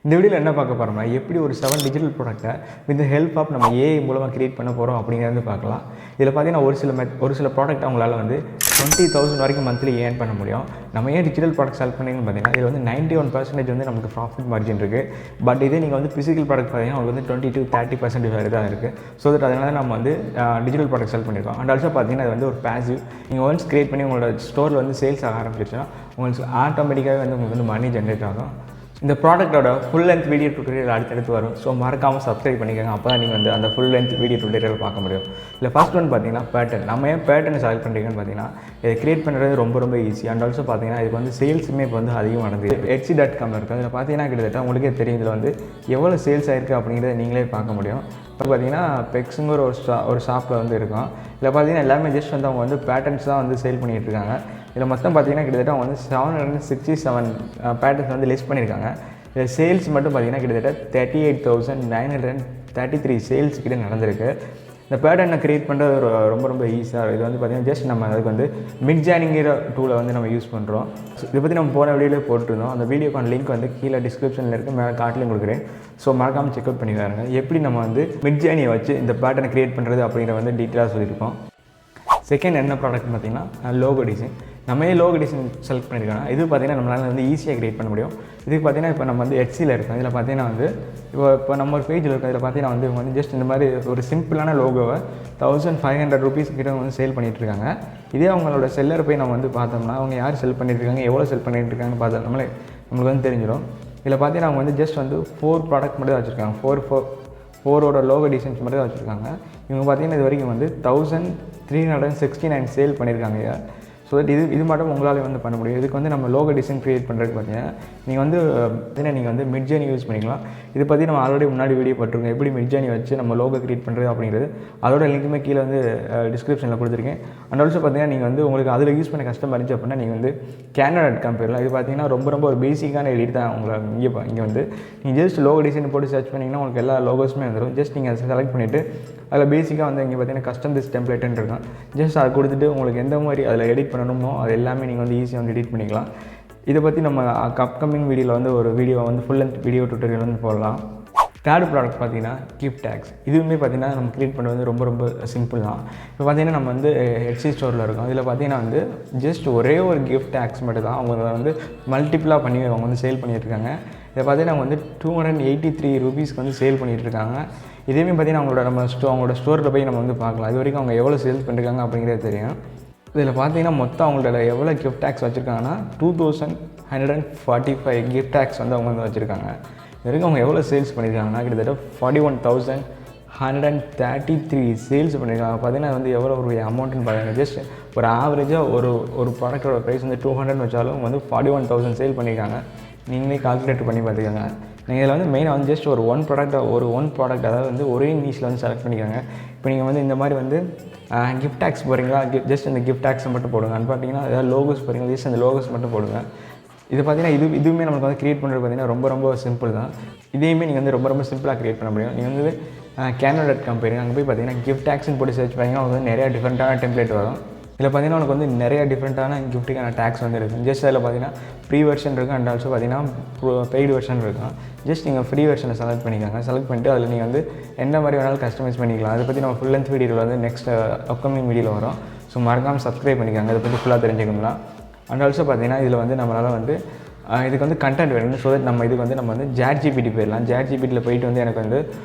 இந்த வீடியோவில் என்ன பார்க்க போகிறோம்னா எப்படி ஒரு 7 டிஜிட்டல் ப்ராடக்ட்டை வித் ஹெல்ப் ஆஃப் நம்ம ஏஐ மூலமாக கிரியேட் பண்ண போகிறோம் அப்படிங்கிறது பார்க்கலாம். இதில் பார்த்தீங்கன்னா ஒரு சில ப்ராடக்ட் அவங்களால வந்து 20,000 வரைக்கும் மந்த்லி ஏர்ன் பண்ண முடியும். நம்ம ஏன் டிஜிட்டல் ப்ராடக்ட் செலக்ட் பண்ணிங்கன்னு பார்த்தீங்கன்னா இதில் வந்து 91% வந்து நமக்கு ப்ராஃபிட் மார்ஜின் இருக்குது. பட் இதே நீங்கள் வந்து ஃபிசிக்கல் ப்ராடக்ட் பார்த்தீங்கன்னா உங்களுக்கு வந்து 20-30% வரை தான் இருக்குது. ஸோ தட் அதனால நம்ம வந்து டிஜிட்டல் ப்ராடக்ட் செலக்ட் பண்ணியிருக்கோம். அண்ட் ஆல்சோ பார்த்தீங்கன்னா அது வந்து ஒரு பேசிவ். நீங்கள் ஒன்ஸ் கிரியேட் பண்ணி உங்களோட ஸ்டோரில் வந்து சேல்ஸ் ஆக ஆரம்பிச்சிச்சுன்னா உங்களுக்கு ஆட்டோமேட்டிக்காகவே வந்து உங்களுக்கு வந்து மணி ஜென்ரேட் ஆகும். இந்த ப்ராடக்ட்டோட ஃபுல் லென்த் வீடியோ டுட்டோரியல் அடுத்தடுத்து வரும். ஸோ மறக்காமல் சப்ஸ்கிரைப் பண்ணிக்கோங்க. அப்போ தான் நீங்கள் வந்து அந்த ஃபுல் லென்த் வீடியோ டுட்டோரியல் பார்க்க முடியும். இல்லை ஃபர்ஸ்ட் ஒன் பார்த்தீங்கன்னா பேட்டர்ன். நம்ம ஏன் பேட்டர்ன் செலக்ட் பண்ணுறீங்கன்னு பார்த்தீங்கன்னா இதை கிரியேட் பண்ணுறது ரொம்ப ஈஸி. அண்ட் ஆல்சோ பார்த்தீங்கன்னா இதுக்கு வந்து சேல்ஸுமே இப்போ வந்து அதிகம் நடந்தது. Etsy.com இருக்குது. அதில் பார்த்தீங்கன்னா கிட்டத்தட்ட உங்களுக்கே தெரியும் இதில் வந்து எவ்வளோ சேல்ஸ் ஆயிருக்கு அப்படிங்கிறத நீங்களே பார்க்க முடியும். இப்போ பார்த்தீங்கன்னா பெக்ஸுங்கிற ஒரு ஷாப்பில் வந்து இருக்கும். இதில் பார்த்தீங்கன்னா எல்லாமே ஜஸ்ட் வந்து அவங்க வந்து பேட்டர்ன்ஸ் தான் வந்து சேல் பண்ணிகிட்டு இருக்காங்க. இதில் மொத்தம் பார்த்தீங்கன்னா கிட்டத்தட்ட அவங்க வந்து 767 பேட்டர்ன்ஸ் வந்து லிஸ்ட் பண்ணியிருக்காங்க. இதில் சேல்ஸ் மட்டும் பார்த்தீங்கன்னா கிட்டத்தட்ட 38,933 சேல்ஸ் கிட்ட நடந்திருக்கு. இந்த பேட்டர்னை க்ரியேட் பண்ணுறது ரொம்ப ஈஸியாக. இது வந்து பார்த்திங்கன்னா ஜஸ்ட் நம்ம அதுக்கு வந்து மிட்ஜர்னிங்கிற டூலை வந்து நம்ம யூஸ் பண்ணுறோம். இதை பற்றி நம்ம போன வீடியோவில் போட்டுருந்தோம். அந்த வீடியோக்கான லிங்க் வந்து கீழே டிஸ்கிரிப்ஷனில் இருக்குது, மேலே காட்டிலையும் கொடுக்குறேன். ஸோ மறக்காமல் செக்அவுட் பண்ணி பாருங்கள். எப்படி நம்ம வந்து மிட்ஜர்னியை வச்சு இந்த பேட்டர்னை க்ரியேட் பண்ணுறது அப்படிங்கிற வந்து டீட்டெயிலாக சொல்லியிருக்கோம். செகண்ட் என்ன ப்ராடக்ட் பார்த்திங்கன்னா லோகோ டிசைன். நம்ம ஏன் லோகோ டிசைன் செலக்ட் பண்ணியிருக்கோன்னா இது பார்த்திங்கன்னா நம்மளால் வந்து ஈஸியாக க்ரியேட் பண்ண முடியும். இதுக்கு பார்த்திங்கன்னா இப்போ நம்ம வந்து Etsyயில் இருக்கோம். இதில் பார்த்திங்கன்னா வந்து இப்போ நம்ம ஒரு பேஜில் இருக்கோம். இதில் பார்த்திங்கன்னா வந்து இவங்க வந்து ஜஸ்ட் இந்த மாதிரி ஒரு சிம்பிளான லோகோவை 1500 ருபீஸ் கிட்ட வந்து சேல் பண்ணிகிட்ருக்காங்க. இதே அவங்களோட செல்லர் போய் நம்ம வந்து பார்த்தோம்னா அவங்க யார் செல் பண்ணிட்டுருக்காங்க, எவ்வளோ செல் பண்ணிகிட்ருக்காங்க பார்த்தா நம்மளுக்கு வந்து தெரிஞ்சிடும். இதில் பார்த்திங்கன்னா அவங்க வந்து ஜஸ்ட் வந்து 4 ப்ராடக்ட் மட்டும் தான் வச்சுருக்காங்க. 4ஓட லோகோ டிசைன்ஸ் மட்டும் தான் வச்சுருக்காங்க. இவங்க பார்த்திங்கன்னா இது வரைக்கும் வந்து 1369 சேல் பண்ணியிருக்காங்க. ஸோ தட் இது மட்டும் உங்களால் வந்து பண்ண முடியும். இதுக்கு வந்து நம்ம லோகோ டிசைன் க்ரியேட் பண்ணுறதுக்கு பார்த்தீங்கன்னா நீங்கள் வந்து மிட்ஜர்னி யூஸ் பண்ணிக்கலாம். இதை பற்றி நம்ம ஆல்ரெடி முன்னாடி வீடியோ போட்டிருக்கோம். எப்படி மிட்ஜர்னி வச்சு நம்ம லோகோ க்ரியேட் பண்ணுறது அப்படிங்கிறது அதோட லிங்க்குமே கீழே வந்து டிஸ்கிரிப்ஷனில் கொடுத்துருக்கேன். அண்ட் ஆல்சோ பார்த்தீங்கன்னா நீங்கள் வந்து உங்களுக்கு அதில் யூஸ் பண்ண கஷ்டமாக இருந்துச்சு அப்படின்னா நீங்கள் வந்து Canva.com போயிடலாம். இது பார்த்தீங்கன்னா ரொம்ப ஒரு பேசிக்கான எடிட் தான். உங்களை இங்கே வந்து நீங்கள் ஜஸ்ட் லோகோ டிசைன் போட்டு சர்ச் பண்ணிங்கன்னா உங்களுக்கு எல்லா லோகோஸுமே வந்துடும். ஜஸ்ட் நீங்கள் அதை செலக்ட் பண்ணிவிட்டு அதில் பேசிக்காக வந்து இங்கே பார்த்தீங்கன்னா கஸ்டம் திஸ் டெம்ப்ளேட்டுன்னு இருக்கும். ஜஸ்ட் அதை கொடுத்துட்டு உங்களுக்கு எந்த மாதிரி அதில் எடிட் பண்ணணுமோ அது எல்லாமே நீங்கள் வந்து ஈஸியாக வந்து எடிட் பண்ணிக்கலாம். இதை பற்றி நம்ம அப்கமிங் வீடியோவில் வந்து ஒரு வீடியோ வந்து ஃபுல் லென்த் வீடியோ டுட்டோரியல் வந்து போடலாம். தேர்ட் ப்ராடக்ட் பார்த்தீங்கன்னா கிஃப்ட் டேக்ஸ். இதுவுமே பார்த்தீங்கன்னா நம்ம க்ரியேட் பண்ணுறது ரொம்ப சிம்பிள் தான். இப்போ பார்த்தீங்கன்னா நம்ம வந்து Etsy ஸ்டோரில் இருக்கோம். இதில் பார்த்தீங்கன்னா வந்து ஜஸ்ட் ஒரே ஒரு கிஃப்ட் டேக்ஸ் மட்டும் தான் அவங்க வந்து மல்டிபிளாக பண்ணி அவங்க வந்து சேல் பண்ணிகிட்ருக்காங்க. இதை பார்த்தீங்கன்னா அவங்க வந்து 283 ருபீஸ்க்கு வந்து சேல் பண்ணிகிட்ருக்காங்க. இதேமே பார்த்தீங்கன்னா அவங்களோட ஸ்டோரில் போய் நம்ம வந்து பார்க்கலாம். இது வரைக்கும் அவங்க எவ்வளோ சேல்ஸ் பண்ணியிருக்காங்க அப்படிங்கிறது தெரியும். இதில் பார்த்தீங்கன்னா மொத்தம் அவங்களோட எவ்வளோ கிஃப்ட் டேக்ஸ் வச்சுருக்காங்கன்னா 2145 கிஃப்ட் டேக்ஸ் வந்து அவங்க வந்து வச்சுருக்காங்க. இது வரைக்கும் அவங்க எவ்வளோ சேல்ஸ் பண்ணியிருக்காங்கன்னா கிட்டத்தட்ட 41,133 சேல்ஸ் பண்ணியிருக்காங்க. பார்த்தீங்கன்னா வந்து எவ்வளோ ஒரு அமௌண்ட்டுன்னு பார்த்தீங்கன்னா ஜஸ்ட் ஒரு ஆவரேஜாக ஒரு ப்ராடக்ட்டோட ப்ரைஸ் வந்து 200 வச்சாலும் வந்து 41,000 சேல் பண்ணியிருக்காங்க. நீங்களே கால்குலேட் பண்ணி பார்த்துக்கோங்க. நீங்கள் இதில் வந்து மெயினாக வந்து ஜஸ்ட் ஒரு ஒன் ப்ராடக்ட் அதாவது வந்து ஒரே நீஷில் வந்து செலக்ட் பண்ணிக்கோங்க. இப்போ நீங்கள் வந்து இந்த மாதிரி வந்து கிஃப்ட் டேக்ஸ் போகிறீங்களா, ஜஸ்ட் அந்த கிஃப்ட் டேக்ஸை மட்டும் போடுங்க. அது பார்த்தீங்கன்னா ஏதாவது லோகோஸ் போகிறீங்களா, ஜஸ்ட் அந்த லோகோஸ் மட்டும் போடுங்க. இது பார்த்தீங்கன்னா இதுவுமே நமக்கு வந்து க்ரியேட் பண்ணுறது பார்த்தீங்கன்னா ரொம்ப சிம்பிள் தான். இதையுமே நீங்கள் வந்து ரொம்ப சிம்பிளாக க்ரியேட் பண்ண முடியும். நீங்கள் வந்து Canva.com போயிருங்க. அங்கே போய் பார்த்தீங்கன்னா கிஃப்ட் டேக்ஸ்னு போட்டு சர்ச் பண்ணிங்கன்னா உங்களுக்கு வந்து நிறையா டிஃப்ரெண்ட்டான டெம்ப்ளேட் வரும். இதில் பார்த்தீங்கன்னா உனக்கு வந்து நிறைய டிஃப்ரெண்ட்டான கிஃப்ட்டுக்கான டேக்ஸ் வந்து இருக்குது. ஜஸ்ட் அதில் பார்த்தீங்கன்னா ஃப்ரீ வெர்ஷன் இருக்குது. அண்ட் ஆல்சோ பார்த்தீங்கன்னா பெய்டு வெர்ஷன் இருக்கும். ஜஸ்ட் நீங்கள் ஃப்ரீ வெர்ஷனை செலக்ட் பண்ணிக்கோங்க. செலக்ட் பண்ணிட்டு அதில் நீங்கள் வந்து எந்த மாதிரி வேணாலும் கஸ்டமைஸ் பண்ணிக்கலாம். அதை பற்றி நம்ம ஃபுல் லென்த் வீடியோவில் வந்து நெக்ஸ்ட் அப்கமிங் வீடியோவில் வரும். ஸோ மறக்காமல் சப்ஸ்கிரைப் பண்ணிக்கோங்க. அதை பற்றி ஃபுல்லாக தெரிஞ்சுக்கணும்னா. அண்ட் ஆல்சோ பார்த்தீங்கன்னா இதில் வந்து நம்மளால் வந்து இதுக்கு வந்து கண்டென்ட் வேணும். ஸோ தட் நம்ம வந்து ChatGPT போயிடலாம். ChatGPTயில் போயிட்டு வந்து எனக்கு வந்து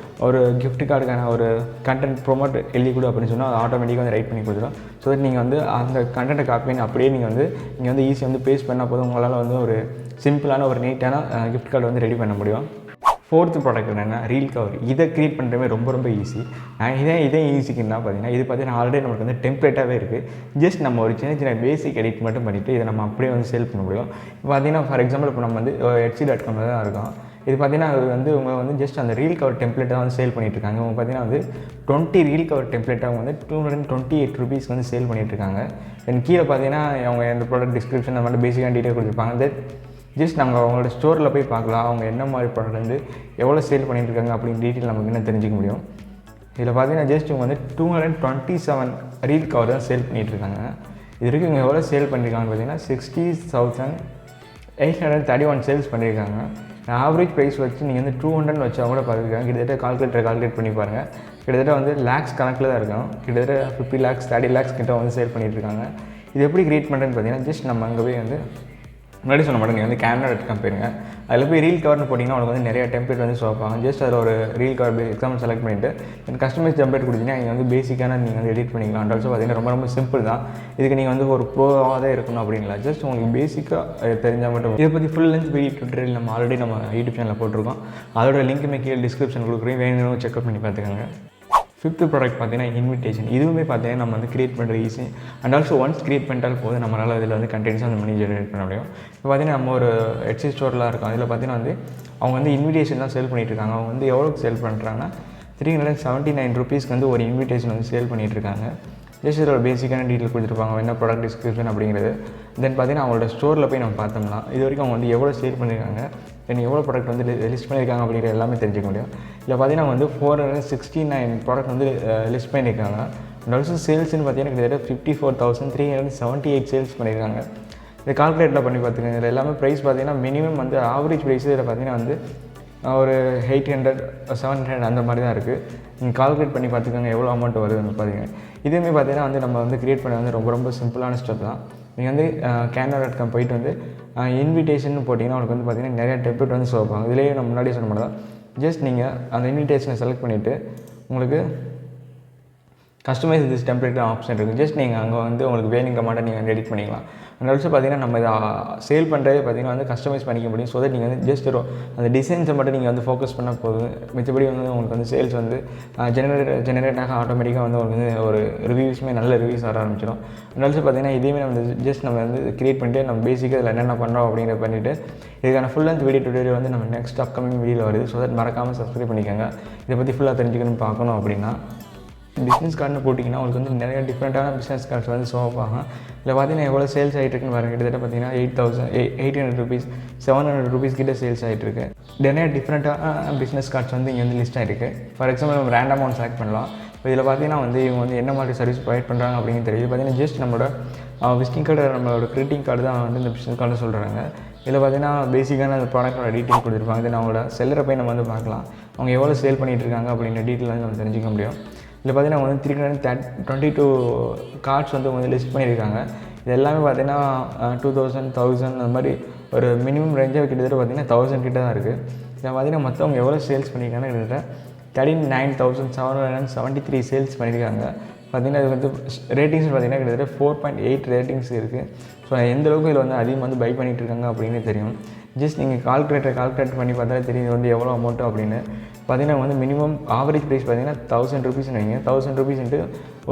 ஒரு கிஃப்ட் கார்டுக்கான ஒரு கண்டென்ட் ப்ரொமோட் எழுதி கொடு அப்படின்னு சொன்னால் அது ஆட்டோமேட்டிக்காக வந்து ரைட் பண்ணி கொடுத்துரும். ஸோ தட் நீங்கள் வந்து அந்த கண்டென்ட்டை காப்பி பண்ணி அப்படியே நீங்கள் வந்து ஈஸியாக வந்து பேஸ்ட் பண்ணால் போதும் உங்களால் வந்து ஒரு சிம்பிளான ஒரு நீட்டான கிஃப்ட் கார்டு வந்து ரெடி பண்ண முடியும். ஃபோர்த்து ப்ராடக்ட் என்னென்னா ரீல் கவர். இதை க்ரியேட் பண்ணுறதுமே ரொம்ப ஈஸி. இதே ஈஸிக்குன்னா பார்த்தீங்கன்னா இது பார்த்தீங்கன்னா ஆல்ரெடி நமக்கு வந்து டெம்ப்ளேட்டாகவே இருக்குது. ஜஸ்ட் நம்ம ஒரு சின்ன பேசிக் எடிட் மட்டும் பண்ணிவிட்டு இதை நம்ம அப்படியே வந்து சேல் பண்ண முடியும். இப்போ பார்த்தீங்கன்னா ஃபார் எக்ஸாம்பிள் இப்போ நம்ம வந்து Etsy.com தான் இருக்கோம். இது பார்த்தீங்கன்னா அது வந்து இவங்க வந்து ஜஸ்ட் அந்த ரீல் கவர் டெம்ப்ளேட்டை வந்து சேல் பண்ணிகிட்ருக்காங்க. இவங்க பார்த்தீங்கன்னா வந்து 20 ரீல் கவர் டெம்ப்ளேட்டை அவங்க வந்து 228 ருபீஸ் வந்து சேல் பண்ணிகிட்ருக்காங்க. தென் கீழே பார்த்தீங்கன்னா அவங்க இந்த ப்ராடக்ட் டிஸ்கிரிப்ஷன் அந்த மாதிரி பேசிக்கான டீட்டெயில் கொடுத்துருப்பாங்க. ஜஸ்ட் நாங்கள் அவங்களோட ஸ்டோரில் போய் பார்க்கலாம் அவங்க என்ன மாதிரி ப்ராடக்ட் வந்து எவ்வளோ சேல் பண்ணிகிட்ருக்காங்க அப்படின்னு டீட்டெயில் நமக்கு என்ன தெரிஞ்சிக்க முடியும். இதில் பார்த்தீங்கன்னா ஜஸ்ட் இவங்க வந்து 227 ரீல் கவர் தான் சேல் பண்ணிகிட்ருக்காங்க. இது வரைக்கும் இவங்க எவ்வளோ சேல் பண்ணியிருக்காங்கன்னு பார்த்தீங்கன்னா 60,831 சேல்ஸ் பண்ணியிருக்காங்க. ஆவரேஜ் ப்ரைஸ் வச்சு நீங்கள் வந்து 200 வச்சா கூட பார்த்துருக்காங்க. கிட்டத்தட்ட கால்குலேட் பண்ணி பாருங்கள். கிட்டத்தட்ட வந்து லேக்ஸ் கணக்கில் தான் இருக்கும். கிட்டத்தட்ட 50 lakhs 30 lakhs கிட்ட வந்து சேல் பண்ணிகிட்ருக்காங்க. இது எப்படி க்ரியேட் பண்ணுறேன்னு பார்த்தீங்கன்னா, ஜஸ்ட் நம்ம அங்கே போய் வந்து முன்னாடி சொன்ன மாட்டேன், நீங்கள் வந்து canva.com போயிருங்க. அதில் போய் ரீல் கவர்னு போட்டிங்கன்னா உங்களுக்கு வந்து நிறைய டெம்ப்ளேட் வந்து ஷோ ஆகும். ஜஸ்ட் அதில் ஒரு ரீல் கவர் எக்ஸாம்பிள் செலக்ட் பண்ணிவிட்டு கஸ்டமைஸ் டெம்ப்ளேட் கொடுத்தீங்கன்னா நீங்கள் வந்து பேசிக்கான நீங்கள் வந்து எடிட் பண்ணிக்கலாம். அண்ட் ஆல்சோ பார்த்தீங்கன்னா ரொம்ப சிம்பிள் தான். இதுக்கு நீங்கள் வந்து ஒரு ப்ரோவாக தான் இருக்கணும் அப்படிங்களா, ஜஸ்ட் உங்களுக்கு பேசிக்காக தெரிஞ்சால் மட்டும். இதை பற்றி ஃபுல் லென்த் வீடியோ டுட்டோரியல் நம்ம ஆல்ரெடி நம்ம யூடியூப் சேனலில் போட்டிருக்கோம். அதோட லிங்க்குமே கீழே டிஸ்கிரிப்ஷன் கொடுக்குறேன், வேணும்னு செக்அப் பண்ணி பார்த்துக்கோங்க. 5th ப்ராடக்ட் பார்த்தீங்கன்னா இன்விடேஷன். இதுவுமே பார்த்தீங்கன்னா நம்ம வந்து க்ரியேட் பண்ணுறது easy. And also once create பண்ணிட்டால் போது நம்மளால் இதில் வந்து கண்டென்ட்ஸ் வந்து மணி ஜெனரேட் பண்ண முடியும். இப்போ பார்த்தீங்கன்னா நம்ம ஒரு எட்சி ஸ்டோர்லாம் இருக்கும். அதில் பார்த்தீங்கன்னா வந்து அவங்க வந்து இன்விடேஷன் தான் சேல் பண்ணிகிட்ருக்காங்க. அவங்க வந்து எவ்வளோக்கு சேல் பண்ணுறாங்கன்னா 379 rupeesக்கு வந்து ஒரு இன்விடேஷன் வந்து சேல் பண்ணிகிட்ருக்காங்க. ஜஸ்ட் இதோட பேசிக்கான டீட்டெயில் கொடுத்துருப்பாங்க, என்ன ப்ராடக்ட் டிஸ்கிரிப்ஷன் அப்படிங்கிறது. தென் பார்த்தீங்கன்னா அவங்களோட ஸ்டோரில் போய் நம்ம பார்த்தோம்னா இது வரைக்கும் அவங்க வந்து எவ்வளோ சேல் பண்ணியிருக்காங்க, தென் எவ்வளோ ப்ராடக்ட் வந்து லிஸ்ட் பண்ணியிருக்காங்க அப்படிங்கிற எல்லாமே தெரிஞ்சுக்க முடியும். இல்லை பார்த்தீங்கன்னா வந்து 469 ப்ராடக்ட் வந்து லிஸ்ட் பண்ணியிருக்காங்க. அண்ட் ஆல்சோ சேல்ஸ்னு பார்த்தீங்கன்னா கிட்டத்தட்ட 54,378 சேல்ஸ் பண்ணியிருக்காங்க. இதை கால்குலேட்டில் பண்ணி பார்த்துக்கோங்க. இதில் எல்லாமே ப்ரைஸ் பார்த்தீங்கன்னா மினிமம் வந்து ஆவரேஜ் ப்ரைஸ் இதில் பார்த்தீங்கன்னா வந்து ஒரு 800 700 அந்த மாதிரி தான் இருக்குது. நீங்கள் கால்குலேட் பண்ணி பார்த்துக்கோங்க எவ்வளோ அமௌண்ட் வருதுன்னு பார்த்தீங்க. இதுவுமே பார்த்தீங்கன்னா வந்து நம்ம வந்து க்ரியேட் பண்ண வந்து ரொம்ப சிம்பிளான ஸ்டெப் தான். நீங்கள் வந்து canva.com போயிட்டு வந்து இன்விடேஷன் போட்டிங்கன்னா உங்களுக்கு வந்து பார்த்தீங்கன்னா நிறைய டெம்ப்ளேட் வந்து ஷோ ஆகும். இதிலேயே நம்ம முன்னாடி சொன்ன மாதிரி தான். ஜஸ்ட் நீங்கள் அந்த இன்விடேஷனை செலக்ட் பண்ணிவிட்டு உங்களுக்கு கஸ்டமைஸ் திஸ் டெம்ப்ளேட் ஆப்ஷன் இருக்குது. ஜஸ்ட் நீங்கள் அங்கே வந்து உங்களுக்கு வேணுங்கிற மாதிரி நீங்கள் வந்து எடிட் பண்ணிக்கலாம். அண்ட் ஆல்சோ பார்த்தீங்கன்னா நம்ம இதை சேல் பண்ணுறதே பார்த்தீங்கன்னா வந்து கஸ்டமைஸ் பண்ணிக்க முடியும். ஸோ தட் நீங்கள் வந்து ஜஸ்ட் அந்த டிசைன்ஸை மட்டும் நீங்கள் வந்து ஃபோக்கஸ் பண்ணால் போதும். மிச்சபடி வந்து உங்களுக்கு வந்து சேல்ஸ் வந்து ஜெனரேட் ஆக ஆட்டோமேட்டிக்காக வந்து உங்களுக்கு வந்து ஒரு ரிவ்யூஸுமே நல்ல ரிவ்யூஸ் வர ஆரம்பிச்சிடும். அண்ட் ஆல்சோ பார்த்தீங்கன்னா இதையுமே நம்ம ஜஸ்ட் நம்ம வந்து க்ரியேட் பண்ணிட்டு நம்ம பேசிக்காக இதில் என்னென்ன பண்ணுறோம் அப்படிங்கிறத பண்ணிவிட்டு இதுக்கான ஃபுல் லென்த் வீடியோ டுட்டோரியல் வந்து நம்ம நெக்ஸ்ட் அப்கமிங் வீடியோவில் வருது. ஸோ தட் மறக்காமல் சப்ஸ்கிரைப் பண்ணிக்கோங்க. இதை பற்றி ஃபுல்லாக தெரிஞ்சுக்கணும்னு பார்க்கணும் அப்படின்னா பிஸ்னஸ் கார்டுன்னு போட்டிங்கன்னா உங்களுக்கு வந்து நிறைய டிஃப்ரெண்ட்டான பிஸ்னஸ் கார்ட்ஸ் வந்து ஷோ ஆகும். இல்லை பார்த்தீங்கன்னா எவ்வளோ சேல்ஸ் ஆகிட்டுருக்குன்னு பாருங்கள். கிட்டத்தட்ட பார்த்தீங்கன்னா 800 rupees 700 rupees கிட்ட சேல்ஸ் ஆகிட்டுருக்கு. நிறைய டிஃப்ரெண்ட்டான பிஸ்னஸ் கார்ட்ஸ் வந்து இங்கே வந்து லிஸ்ட் ஆகிருக்கு. ஃபார் எக்ஸாம்பிள் நம்ம ரேண்டமாக ஒன்று செலக்ட் பண்ணலாம். இப்போ இதில் பார்த்தீங்கன்னா வந்து இவங்க வந்து என்ன மாதிரி சர்வீஸ் ப்ரொவைட் பண்ணுறாங்க அப்படின்னு தெரியுது. பார்த்தீங்கன்னா ஜஸ்ட் நம்மளோட விசிட்டிங் கார்டு நம்மளோட கிரெடிட்டிங் கார்டு தான் வந்து இந்த பிஸ்னஸ் கார்டு சொல்கிறாங்க. இதில் பார்த்தீங்கன்னா பேசிக்கான அந்த ப்ராடக்ட்டோட டீட்டெயில் கொடுத்துருப்பாங்க. தென் அவங்களோட செல்லரை போய் நம்ம வந்து பார்க்கலாம், அவங்க எவ்வளோ சேல் பண்ணிகிட்டு இருக்காங்க அப்படின்ற டீட்டெயில் வந்து நம்ம தெரிஞ்சிக்க முடியும். இதில் பார்த்தீங்கன்னா வந்து 322 கார்ட்ஸ் வந்து லிஸ்ட் பண்ணியிருக்காங்க. இது எல்லாமே பார்த்தீங்கன்னா 2000 1000 அந்த மாதிரி ஒரு மினிமம் ரேஞ்சாக கிட்டத்தட்ட பார்த்தீங்கன்னா 1000 கிட்ட தான் இருக்குது. இதில் பார்த்தீங்கன்னா மற்றவங்க எவ்வளோ சேல்ஸ் பண்ணியிருக்காங்கன்னா கிட்டத்தட்ட 39,773 சேல்ஸ் பண்ணியிருக்காங்க. பார்த்தீங்கன்னா இது வந்து ரேட்டிங்ஸ் பார்த்தீங்கன்னா கிட்டத்தட்ட 4.8 ரேட்டிங்ஸ் இருக்குது. ஸோ எந்த அளவுக்கு இதில் வந்து அதிகமாக வந்து பை பண்ணிகிட்டு இருக்காங்க அப்படின்னு தெரியும். ஜஸ்ட் நீங்கள் கால்குலேட் பண்ணி பார்த்தாலே தெரியும் இது வந்து எவ்வளோ அமௌண்ட்டு அப்படின்னு. பார்த்தீங்கன்னா வந்து மினிமம் ஆவரேஜ் ப்ரைஸ் பார்த்தீங்கன்னா 1000 rupees வைங்க. 1000 rupees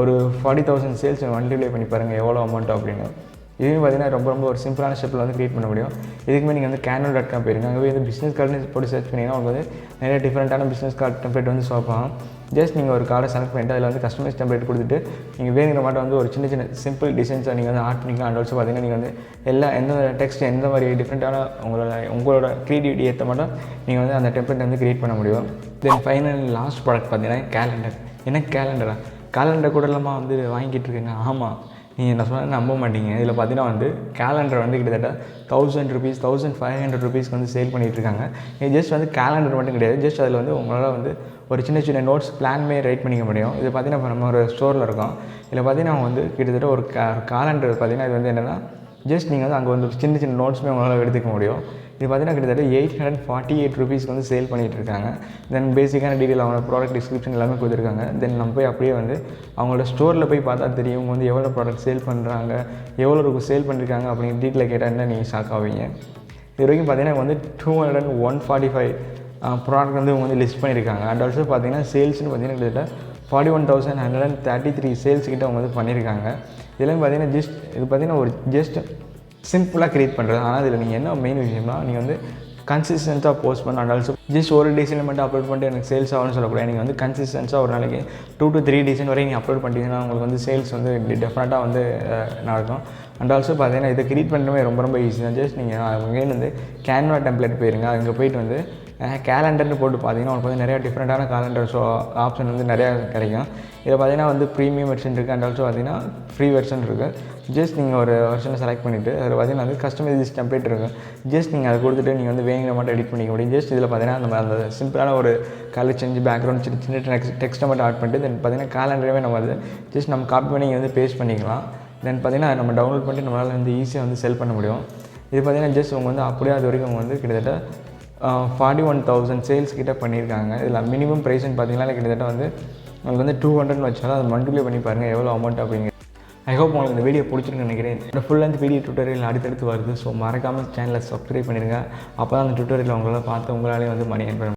ஒரு 40,000 சேல்ஸ் மல்டிப்ளை பண்ணி பாருங்கள் எவ்வளோ அமௌண்ட்டு அப்படின்னு. இதுவும் பார்த்தீங்கன்னா ரொம்ப ஒரு சிம்பிளான ஸ்டெப்பில் வந்து க்ரியேட் பண்ண முடியும். இதுக்குமே நீங்கள் வந்து canva.com போயிருங்க. அங்கே போய் வந்து பிஸ்னஸ் கார்டுன்னு போட்டு சர்ச் பண்ணிங்கன்னா உங்களுக்கு வந்து நிறைய டிஃப்ரெண்ட்டான பிஸ்னஸ் கார்டு டெம்ப்ளேட் வந்து ஷோ ஆகும். ஜஸ்ட் நீங்கள் ஒரு கார்டை செலக்ட் பண்ணிட்டு அதில் வந்து கஸ்டமைஸ் டெம்ப்ளேட் கொடுத்துட்டு நீங்கள் வேணுங்கிற மாட்டை வந்து ஒரு சின்ன சிம்பிள் டிசைன்ஸை நீங்கள் வந்து ஆட் பண்ணிக்கலாம். அண்ட் ஆல்சோ பார்த்தீங்கன்னா நீங்கள் வந்து எந்த டெக்ஸ்ட் எந்த மாதிரி டிஃப்ரெண்ட்டான உங்களோட க்ரியேட்டிவிட்டி ஏற்ற மாட்டோம் நீங்கள் வந்து அந்த டெம்ப்ளேட் வந்து க்ரியேட் பண்ண முடியும். தென் ஃபைனல் லாஸ்ட் ப்ராடக்ட் பார்த்தீங்கன்னா கேலண்டர் கூட இல்லாமல் வந்து வாங்கிட்டு இருக்கேங்க. ஆமாம், நீங்கள் என்ன சொன்னால் நம்ப மாட்டீங்க. இதில் பார்த்தீங்கன்னா வந்து கேலண்டர் வந்து கிட்டத்தட்ட 1000 rupees 1500 rupeesக்கு வந்து சேல் பண்ணிகிட்ருக்காங்க. இது ஜஸ்ட் வந்து கேலண்டர் மட்டும் கிடையாது, ஜஸ்ட் அதில் வந்து உங்களால் வந்து ஒரு சின்ன நோட்ஸ் பிளான்மே ரைட் பண்ணிக்க முடியும். இது பார்த்தீங்கன்னா இப்போ நம்ம ஒரு ஸ்டோரில் இருக்கோம். இதில் பார்த்தீங்கன்னா வந்து கிட்டத்தட்ட ஒரு கேலண்டர் பார்த்தீங்கன்னா இது வந்து என்னென்னா ஜஸ்ட் நீங்கள் வந்து அங்கே வந்து சின்ன நோட்ஸுமே உங்களால் எடுத்துக்க முடியும். இது பார்த்தீங்கன்னா கிட்டத்தட்ட 848 rupeesக்கு வந்து சேல் பண்ணிகிட்டு இருக்காங்க. தென் பேசிக்கான டீட்டெயில் அவங்களோட ப்ராடக்ட் டிஸ்கிரிப்ஷன் எல்லாமே கொடுத்துருக்காங்க. தென் நம்ம போய் அப்படியே வந்து அவங்களோட ஸ்டோரில் போய் பார்த்தா தெரியும் இவங்க வந்து எவ்வளோ ப்ராடக்ட் சேல் பண்ணுறாங்க, எவ்வளோ சேல் பண்ணியிருக்காங்க அப்படிங்கிற டீட்டெயில் கேட்டால் நீங்கள் ஷாக் ஆவீங்க. இது வரைக்கும் பார்த்தீங்கன்னா வந்து 245 ப்ராடக்ட் வந்து இவங்க வந்து லிஸ்ட் பண்ணியிருக்காங்க. அண்ட் ஆல்சோ பார்த்தீங்கன்னா சேல்ஸ்னு பார்த்தீங்கன்னா கிட்டத்தட்ட 41,133 சேல்ஸ் கிட்ட அவங்க வந்து பண்ணியிருக்காங்க. இதெல்லாம் பார்த்தீங்கன்னா இது பார்த்தீங்கன்னா ஒரு சிம்பிளாக க்ரியேட் பண்ணுறது. ஆனால் இதில் நீங்கள் என்ன மெயின் விஷயம்னா நீங்கள் வந்து கன்சிஸ்டன்ஸாக போஸ்ட் பண்ண. அண்ட் ஆல்சோ ஜஸ்ட் ஒரு டிசைன் மட்டும் அப்லோட் பண்ணிட்டு எனக்கு சேல்ஸ் ஆகும்னு சொல்லக்கூடாது. நீங்கள் வந்து கன்சிஸ்டன்ஸாக ஒரு நாளைக்கு 2 to 3 டிசைன் வரை நீங்கள் அப்லோட் பண்ணிட்டீங்கன்னா உங்களுக்கு வந்து சேல்ஸ் வந்து டெஃபினட்டாக வந்து நடக்கும். அண்ட் ஆல்சோ பார்த்தீங்கன்னா இதை க்ரியேட் பண்ணுறமே ரொம்ப ஈஸி தான். ஜஸ்ட் நீங்கள் அங்கேயும் வந்து கேன்வா டெம்ப்ளேட் போயிருங்க. அங்கே போயிட்டு வந்து கேலண்டர்னு போட்டு பார்த்தீங்கன்னா உங்களுக்கு வந்து நிறையா டிஃப்ரெண்ட்டான கேலண்டர் ஆப்ஷன் வந்து நிறையா கிடைக்கும். இதில் பார்த்தீங்கன்னா வந்து ப்ரீமியம் வெர்ஷன் இருக்குது. அண்ட் ஆல்சோ பார்த்தீங்கன்னா ஃப்ரீ வெர்ஷன் இருக்குது. ஜஸ்ட் நீங்கள் ஒரு வெர்ஷனை செலக்ட் பண்ணிவிட்டு அதில் பார்த்தீங்கன்னா வந்து கஸ்டமைஸ் டெம்ப்ளேட் இருக்கும். ஜஸ்ட் நீங்கள் அதை கொடுத்துட்டு நீங்கள் வந்து வேணுங்கிற மட்டும் எடிட் பண்ணிக்க முடியும். ஜஸ்ட் இதில் பார்த்தீங்கன்னா நம்ம அந்த சிம்பிளான ஒரு கலர் சேஞ்ச் பேக்ரவுண்ட் சின்ன சின்ன டெக்ஸ்ட்டை மட்டும் ஆட் பண்ணிட்டு தென் பார்த்தீங்கன்னா கேலண்டரவே நம்ம அது ஜஸ்ட் நம்ம காப்பி பண்ணி இங்கே வந்து பேஸ்ட் பண்ணிக்கலாம். தென் பார்த்தீங்கன்னா நம்ம டவுன்லோட் பண்ணிட்டு நம்மளால் வந்து ஈஸியாக வந்து செல் பண்ண முடியும். இது பார்த்தீங்கன்னா ஜஸ்ட் அவங்க வந்து அப்படியே அது வரைக்கும் அவங்க வந்து கிட்டத்தட்ட 41,000 சேல்ஸ் கிட்ட பண்ணியிருக்காங்க. இதில் மினிமம் ப்ரைஸ்ன்னு பார்த்தீங்கன்னா கிட்டத்தட்ட வந்து உங்களுக்கு வந்து 200 வச்சாலும் அது மல்டிப்ளை பண்ணி பாருங்கள் எவ்வளோ அமௌண்ட் அப்படிங்க. ஐ ஹோப் உங்களுக்கு இந்த வீடியோ பிடிச்சிருக்குன்னு நினைக்கிறேன். இந்த ஃபுல் லென்த் வீடியோ டியூட்டோரியல் அடுத்தடுத்து வருது. ஸோ மறக்காமல் சேனலை சப்ஸ்கிரைப் பண்ணிடுங்க. அப்போ தான் அந்த டியூட்டோரியல் உங்களால் பார்த்து உங்களாலே வந்து மணி earn பண்ண